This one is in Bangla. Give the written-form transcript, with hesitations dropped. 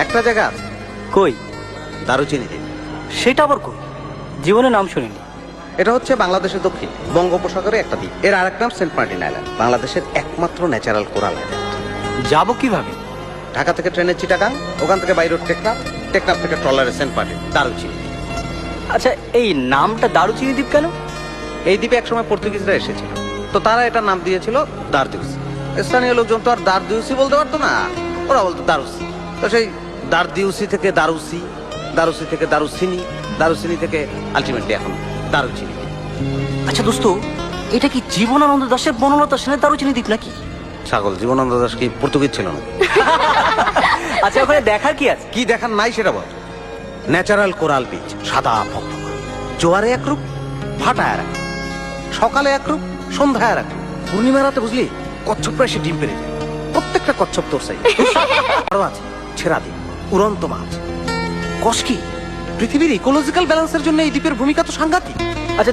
একটা জায়গা আছে, কই? দারুচিনি দ্বীপ। সেটা আবার কই? জীবনে নাম শুনিনি। এটা হচ্ছে বাংলাদেশের দক্ষিণ বঙ্গোপসাগরে একটা দ্বীপ। এর আরেক নাম সেন্ট মার্টিন আইল্যান্ড, বাংলাদেশের একমাত্র ন্যাচারাল কোরাল আইল্যান্ড। যাবো কিভাবে? ঢাকা থেকে ট্রেনে চিটাগাং, ওখান থেকে বাই রোড টেকনাফ, টেকনাফ থেকে ট্রলারে সেন্ট মার্টিন, দারুচিনি। আচ্ছা, এই নামটা দারুচিনি দ্বীপ কেন? এই দ্বীপে একসময় পর্তুগিজরা এসেছিল, তো তারা এটা নাম দিয়েছিল দারদিউসি। স্থানীয় লোকজন তো আর দারদিউসি বলতে পারতো না, ওরা বলতো দারুসি। তো সেই দারদিউসি থেকে দারুসি, দারুসি থেকে দারুসিনি, দারুসিনি থেকে আলটিমেটলি এখন দারুচিনি। আচ্ছা দোস্ত, এটা কি জীবনানন্দ দাশের বনলতা সেনের দারুচিনি দ্বীপ নাকি? ছাগল, জীবনানন্দ দাস কি পর্তুগিজ ছিল না? আচ্ছা, ওখানে দেখার কি আছে? কি দেখার নাই সেটা বল। ন্যাচারাল কোরাল বিচ, সাদা ফকফকা, জোয়ারে একরূপ, ভাটায় এক, সকালে একরূপ, সন্ধ্যায় এক, পূর্ণিমা রাতে বুঝলি কচ্ছপরা এসে ডিম পেরে যায়। প্রত্যেকটা কচ্ছপ তোর সাই। আরো আছে ছেড়া দ্বীপ, উড়ন্ত মাছ। কস কি, পৃথিবীর ইকোলজিক্যাল ব্যালেন্সের জন্য এই দ্বীপের ভূমিকা তো সাংঘাতিক। আচ্ছা